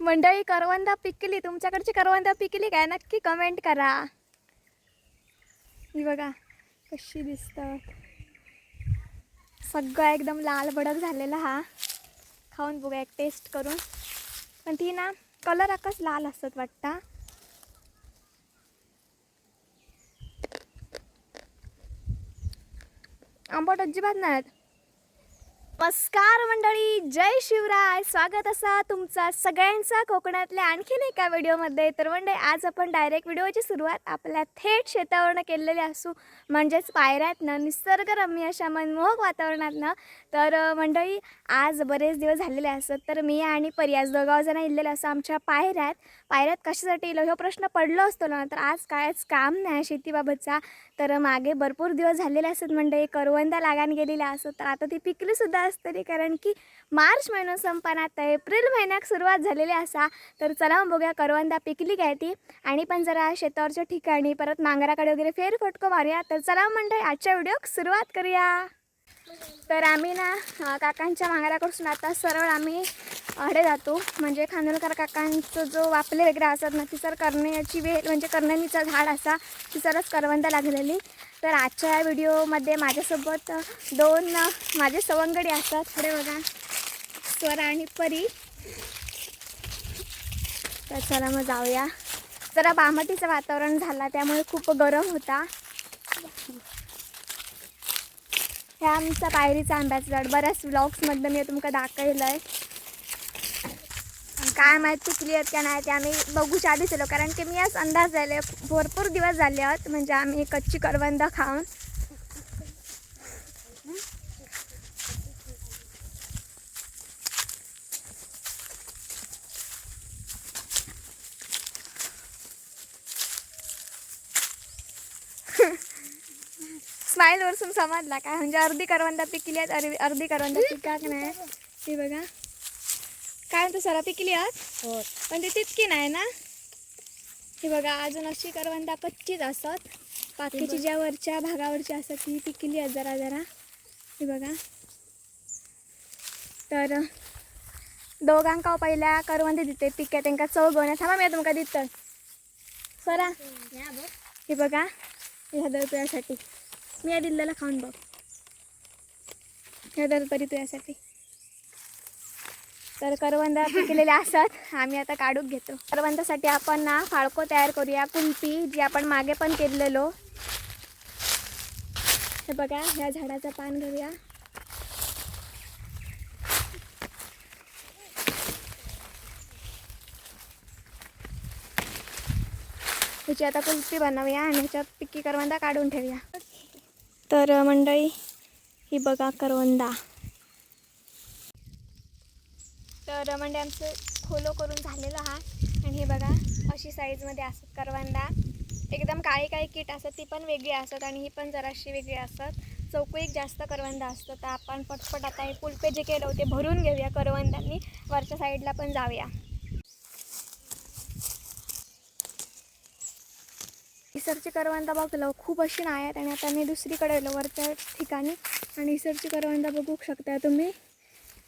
मंडळी करवंदा पिकली, तुमच्याकडची करवंदा पिकली काय नक्की कमेंट करा. ही बघा कशी दिसतात, सगळं एकदम लाल भडक झालेला. हा खाऊन बघूया एक टेस्ट करून. पण ती ना कलर आकाच लाल असतात वाटतं. आंबट अजिबात नाहीत. नमस्कार मंडळी, जय शिवराय. स्वागत असा तुमचा सगळ्यांचा कोकणातल्या आणखीन एका व्हिडिओमध्ये. तर मंडळी आज आपण डायरेक्ट व्हिडिओची सुरुवात आपल्या थेट शेतावरनं केलेली असू, म्हणजेच पायऱ्यातनं, निसर्गरम्य अशा मनमोहक वातावरणातनं. तर मंडळी आज बरेच दिवस झालेले असत, तर मी आणि परियाज दोघाव जण इल्लेलं असं आमच्या पायऱ्यात कशासाठी इलो ह्यो प्रश्न पडलो असतो ना. तर आज कायच काम नाही शेतीबाबतचा. तर मागे भरपूर दिवस झालेले असत मंडळी, करवंदा लागान गेलेल्या असत. तर आता ती पिकली सुद्धा असतली, कारण की मार्च महिना संपना आता एप्रिल महिन्याक सुरुवात झालेली असा. तर चला बघूया करवंदा पिकली काय ती, आणि पण जरा शेतावरच्या ठिकाणी परत मांगराकडे वगैरे फेरफटको मारूया. तर चला मंडळी आजच्या व्हिडिओक सुरुवात करूया. तर आम्ही ना काकांच्या मांगरापासून आता सरळ आम्ही अडे जातो, म्हणजे खानोलकर काकांचं जो वापले वगैरे असतात ना, ती सर करण्याची वेळ म्हणजे करण्याचा झाड असा ती सरच करवंदा लागलेली. तर आजच्या व्हिडिओमध्ये माझ्यासोबत दोन माझे सवंगडी असतात. पुढे बघा स्वरा आणि परी. तर चला मग जाऊया. जरा बामटीचं वातावरण झाला त्यामुळे खूप गरम होता. ह्या आमचा पायरीचा आंब्याचं झाड, बऱ्याच व्लॉग्समधनं मी तुमका दाखवलं आहे. काय माहीत पिकली आहेत का नाही ते आम्ही बघूच्या आधीच आलो, कारण की मी आज अंदाज झाले भरपूर दिवस झाले आहेत म्हणजे आम्ही कच्ची करवंदा खाऊन. स्माईल वरसून समजला काय, म्हणजे अर्धी करवंदा पिकली आहेत, अर्धी करवंदा पिकाक नाही. हे बघा काय म्हणतो सरा, पिकली आहेत पण ती तितकी नाही ना. हे बघा अजून अशी करवंदा कच्चीच असत, बाकीची ज्या वरच्या भागावरची असत ती पिकली आहेत जरा जरा. हे बघा. तर दोघांका पहिल्या करवंदी दिते पिक्या, त्यांना चव घेऊन थांबा मी तुमका दित सरा. हे बघा ह्या दर तुझ्यासाठी मी या दिल्ल्याला खाऊन बघ, ह्या दर तरी तुझ्यासाठी. तर करवंदा पिकलेल्या असतात, आम्ही आता काढून घेतो. करवंदासाठी आपण ना फाळको तयार करूया, कुल्फी जी आपण मागे पण केलेलो. हे बघा ह्या झाडाचं पान घेऊया. ह्याची आता कुल्फी बनवूया आणि ह्याच्यात पिक्की करवंदा काढून ठेवूया. तर मंडळी ही बघा करवंदा. तर म्हणजे आमचं खोलो करून झालेलं हा, आणि हे बघा अशी साईजमध्ये असतात करवंदा. एकदम काळी काळी कीट असतात ती पण वेगळी असतात, आणि ही पण जराशी वेगळी असतात. चौकोईक जास्त करवंदा असतं. तर आपण पटपट आता हे कुल्फे जे केलं होते भरून घेऊया करवंदांनी, वरच्या साईडला पण जाऊया. इसरची करवंदा बघलो खूप अशी नाही आहेत, आणि आता मी दुसरीकडे गेलो वरच्या ठिकाणी, आणि इसरची करवंदा बघू शकता तुम्ही.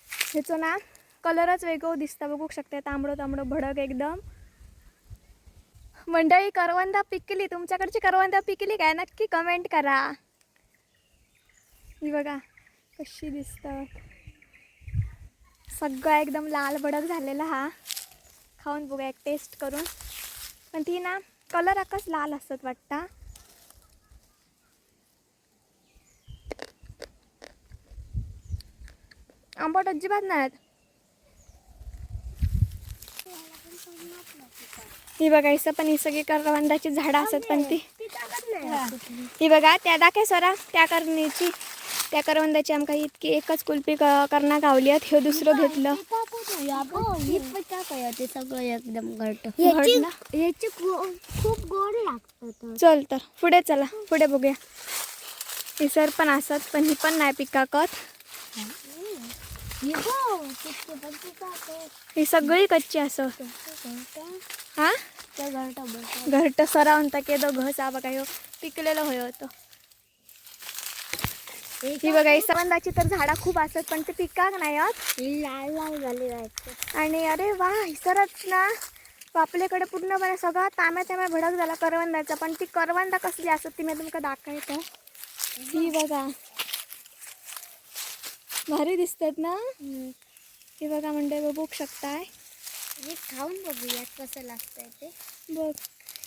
ह्याचं ना कलरच वेगळं दिसतं, बघू शकता तांबडं तांबडं भडक एकदम. मंडळी करवंदा पिकली, तुमच्याकडची करवंदा पिकली काय नक्की कमेंट करा. ही बघा कशी दिसतात, सगळं एकदम लाल भडक झालेला. हा खाऊन बघूया एक टेस्ट करून. पण ती ना कलर आकाच लाल असतात वाटतं. आंबट अजिबात नाहीत. ही बघा इथं पण ही सगळी करवंदाची झाडं असतात, पण ती ही बघा त्या दाखव सरा त्या करण्याची, त्या करवंदाची आमका इतकी एकच कुल्फी करणा गावली आहेत. हे दुसरं घेतलं. सगळं एकदम घट खूप गोड लागतं. चल तर पुढे चला, पुढे बघूया. ही सर पण असत, पण ही पण नाही पिकाकत. ही सगळी कच्ची असत. हा घरट सरा म्हणता की दो घस बघा ह्यो पिकलेलं होय होतं. ही बघा ही करवंदाची तर झाडा खूप असतात पण ते पिकाक नाही होत. लाल लाल झाली जायचं. आणि अरे वा हिसरच ना आपल्याकडे पूर्णपणे सगळा तांब्या भडक झाला करवंदाचा. पण ती करवंदा कसली असत ती मी तुमका दाखवतो. ही बघा भारी दिसतात ना. हे बघा म्हणजे बघू शकताय. हे खाऊन बघूयात कसं लागतंय ते. बघ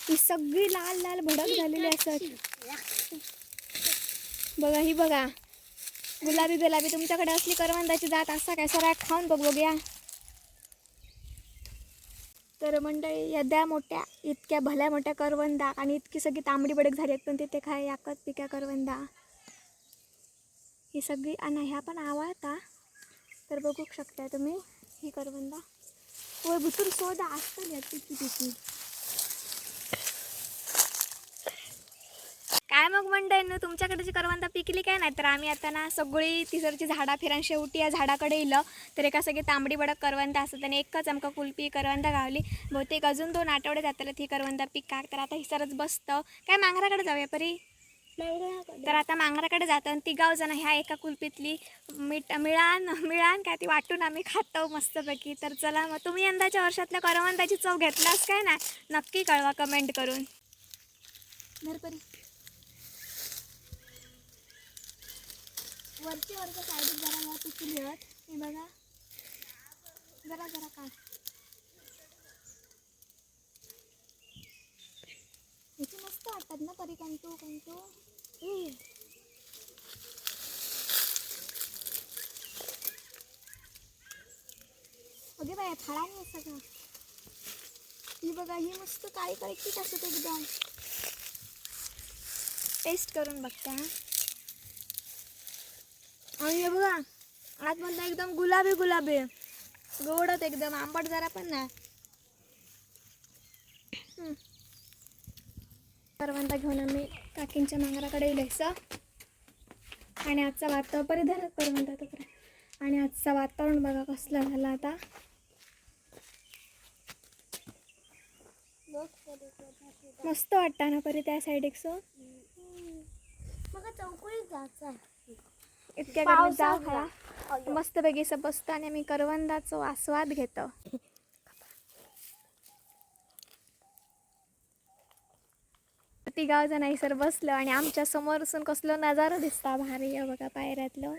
ही सगळी लाल लाल भडक झालेली असत. बघा ही बघा गुलाबी गुलाबी. तुमच्याकडे असली करवंदाची जात असा काय सरा खाऊन बघूया. तर मंडळी यद्या मोठ्या इतक्या भल्या मोठ्या करवंदा आणि इतकी सगळी तांबडी बडक झाली आहेत पण तिथे काय याकच पिक्या करवंदा ही सगळी. आणि ह्या पण आवडता तर बघू शकता तुम्ही ही करवंदा व भुतूर सोदा असतं तिची तिची. काय मग मंडळींनो तुमच्याकडे जी करवंदा पिकली काय नाही तर आम्ही आता ना सगळी तिसरची झाडा फिरान शेवटी या झाडाकडे येलं तर एका सगळी तांबडी बडक करवंदा असतात आणि एकच आमका कुलपी करवंदा गावली. बहुतेक अजून 2 आठवडे जाताला ती करवंदा पिकाक. तर आता हिसरच बसतं काय मांगराकडे जाऊया परी. तर आता मांगराकडे जातो आणि ती गाव जण ह्या एका कुलपीतली मिळान काय ती वाटून आम्ही खातो मस्तपैकी. तर चला मग तुम्ही यंदाच्या वर्षातल्या करवंदाची चव घेतलास काय ना नक्की कळवा कमेंट करून. परी वरची साईड जरा पिकली होत हे बघा जरा जरा काय ह्याची मस्त वाटतात ना परी. कंटू अगे बाया फळाने सगळं. ही बघा ही मस्त काळी काळीच असत एकदम. टेस्ट करून बघता. आणि हे बघा आतमधला एकदम गुलाबी गुलाबी गोडत एकदम आंबट जरा पण नाही. करवंदा घेऊन आम्ही काकींच्या मांगराकडे येलायचं आणि आजचा वातावरण परिधान करवंदा तर. आणि आजचा वातावरण बघा कसला झाला आता. मस्त वाटतं ना परी त्या साईड एक सो. मग चौकळीत जायचं इतक्या गरमीत जाव खरा मस्त पैकी असं बसतो आणि आम्ही करवंदाचा आस्वाद घेतो. ती गाव जण नाही सर बसलो आणि आमच्या समोरसून कसलं नजारा दिसता भारी आहे बघा पायऱ्यातलं.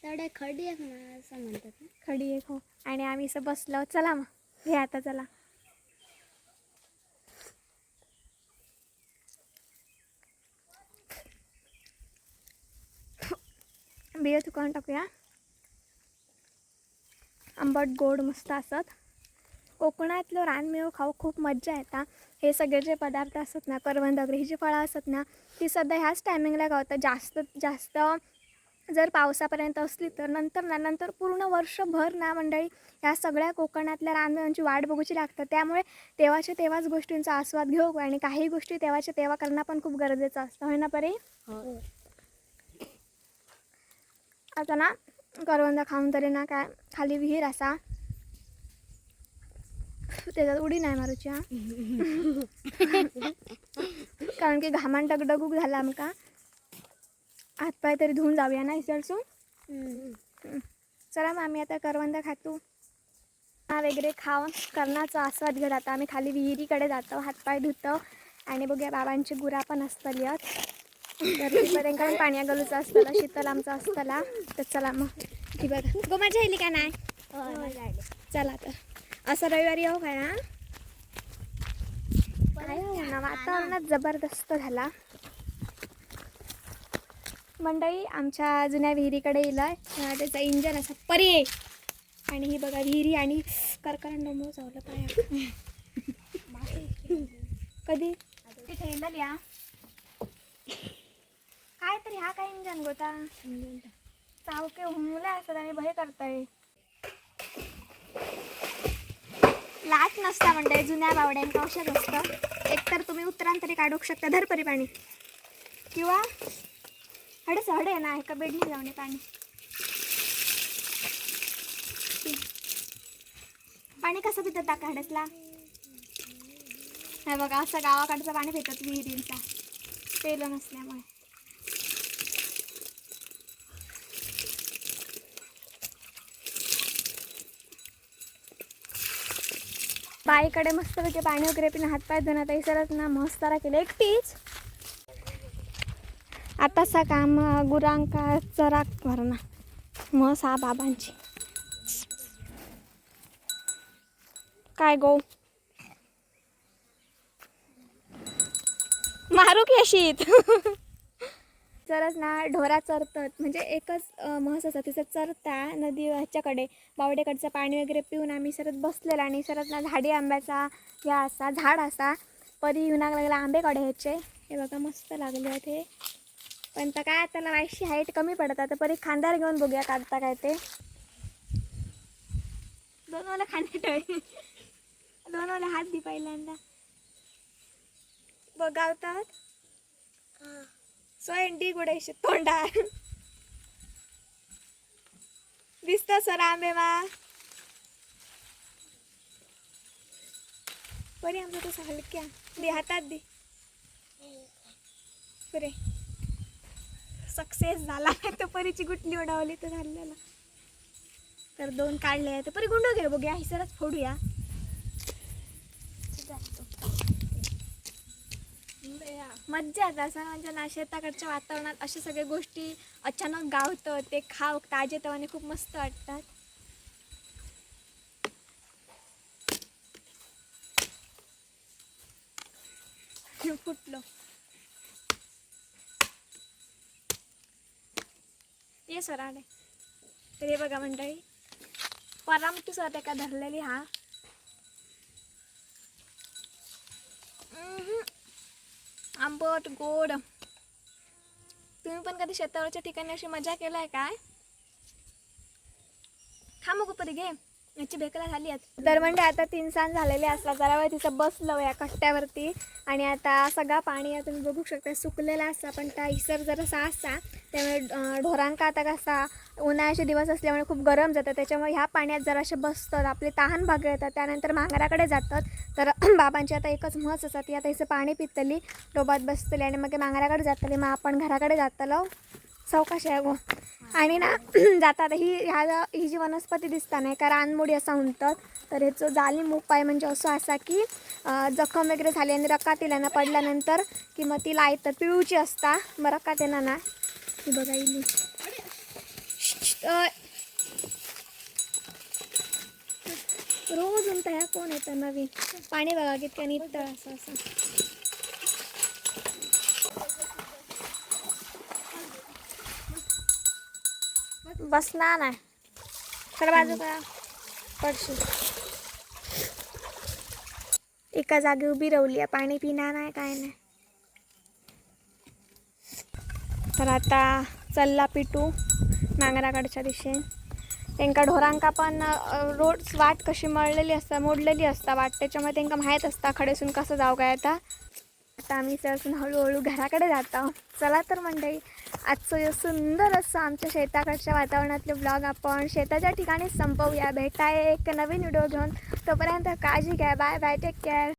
तेवढे खडी एक ना असं म्हणतात ना. खडी एक हो. आणि आम्ही असं बसलो. चला मग हे आता चला बिया चुकवून टाकूया. आंबट गोड मस्त असत. कोकणातलं रानमेव खाऊ खूप मज्जा येतात. हे सगळे जे पदार्थ असतात ना करवंद वगैरे ही जी फळं असतात ना ती सध्या ह्याच टायमिंगला गावतात. जास्त जर पावसापर्यंत असली तर नंतर पूर्ण वर्षभर ना मंडळी ह्या सगळ्या कोकणातल्या रानमेवांची वाट बघूची लागतात. त्यामुळे तेव्हाच्या तेव्हाच गोष्टींचा आस्वाद घेऊ आणि काही गोष्टी तेव्हाच्या तेव्हा करणं पण खूप गरजेचं असतं होय ना परी. आता ना करवंदा खाऊन तरी ना काय खाली विहीर असा त्याच्यात उडी नाही मारूची हा. कारण की घामान डगडगूक झाला आमका. हातपाय तरी धुवून जाऊया ना इसळसून. चला मग आम्ही आता करवंदा खातो वगैरे खाऊन करण्याचा आस्वाद घेत. आता आम्ही खाली विहिरीकडे जातो हातपाय धुतो आणि बघूया बाबांची गुरा पण असतली तर तिकडे पाण्या गलूचं असतं शीतल आमचं असतला. तर चला मग ती बघा गो मजा येईल का नाही. चला तर असं रविवारी येऊ काय ना. ना वातावरणात जबरदस्त झाला मंडळी. आमच्या जुन्या विहिरीकडे येईल त्याचं इंजन असं परी. आणि ही बघा विहिरी आणि करकरण डोंबो चावलं पाया कधी ते ठेवलं या काय तरी हा काय इंजन गोता चावके हुमले असतात आणि भय करताय. लाच नसता म्हणजे जुन्या बावड्यांका औषध असतं. एकतर तुम्ही उत्तरांतरी काढू शकता धरपरी पाणी किंवा हडे ना एका बेडनी जाऊन पाणी पाणी कसं पितात टाका हडसला. हे बघा असं गावाकडचं पाणी पितात विहिरींचा पेलं नसल्यामुळे. बाईकडे मस्तपैकी पाणी वगैरे पिणं हातपाय धुणं आता इसरच ना मस्तारा केलं एकटीच. आताचा काम गुरांका चराक भरणा म्हस हा बाबांची. काय गो मारू की अशीत. सरच ना ढोरा चरतात म्हणजे एकच म्हस असा तिचं चरता नदी ह्याच्याकडे बावडेकडचं पाणी वगैरे पिऊन आम्ही सरत बसलेला आणि सरत ना झाडी आंब्याचा या असा झाड असा परी येऊनाक लागला आंबे ह्याचे. हे बघा मस्त लागले आहेत हे. पण तर काय त्याला वाईशी हाईट कमी पडत आता परी खांद्यावर घेऊन बघूया काढता काय ते. दोन वाला खांदे ठेव दोन वाला हात दि पहिल्यांदा बघावतात. सोयंडी गुडेशी तोंडा दिसत सर आंबे मा बरी आंबे तसं हलक्या दे हातात दे पुरे सक्सेस झाला. तर परीची गुटली उडावली तर झालेला. तर दोन काढले तर परी गुंड घे बघूया हिसरच फोडूया. मज्जा येतात असं म्हणजे ना शेताकडच्या वातावरणात अशा सगळ्या गोष्टी अचानक गावतं ते खाव ताजे तवाने खूप मस्त वाटतात. फुटलो ये सर आले. तर हे बघा मंडळी परामटी स्वतः का धरलेली हा आंबट गोड. तुम्ही पण कधी शेतावरच्या ठिकाणी अशी मजा केलाय काय? खा मग परी घे याची भेकला झाली आहेत. तर म्हणजे आता 3 सांज झालेले असला जरा वेळ तिचं बसलं या कट्ट्यावरती आणि आता सगळा पाणी तुम्ही बघू शकता सुकलेला असा पण त्या इसर जरासा असा त्यामुळे ढोरांका आता कसा उन्हाळ्याचे दिवस असल्यामुळे खूप गरम जातं त्याच्यामुळे ह्या पाण्यात जरासे बसतात आपले तहान भागतात. त्यानंतर मांगराकडे जातात. तर बाबांची आता एकच म्हस असतात ती आता हिचं पाणी पितली डोबात बसतली आणि मग मांगराकडे जातली मग आपण घराकडे जातलो चौकाशी आहे गो. आणि ना जातात ही जी वनस्पती दिसता नाही का रानमुडी असं म्हणतात. तर ह्याचं जालीम उपाय म्हणजे असं असा की जखम वगैरे झाली आणि रकात येईल ना पडल्यानंतर की मग ती लायतात पिळूची असता मग रकात येणार ना ती बघा इली रोज म्हणता ह्या कोण येतं नवीन पाणी बघा कितक्या निघतं असं असं. बसणार नाही खरं बाजू का पडशी एका जागी उभी राहिली आहे पाणी पिणार नाही काय नाही. तर आता चल्ला पिटू मांगराकडच्या दिशेन त्यांका ढोरांका पण रोड वाट कशी मळलेली असता मोडलेली असता वाट त्याच्यामुळे त्यांना माहीत असता खडेसून कसं जाऊ काय. आता आम्ही त्यासून हळूहळू घराकडे जातो. चला तर मंडळी आजचं सुंदर असं आमच्या शेताकडच्या वातावरणातले ब्लॉग आपण शेताच्या ठिकाणी संपवूया. भेटाय एक नवीन व्हिडिओ घेऊन तोपर्यंत काळजी घ्या. Bye bye take care.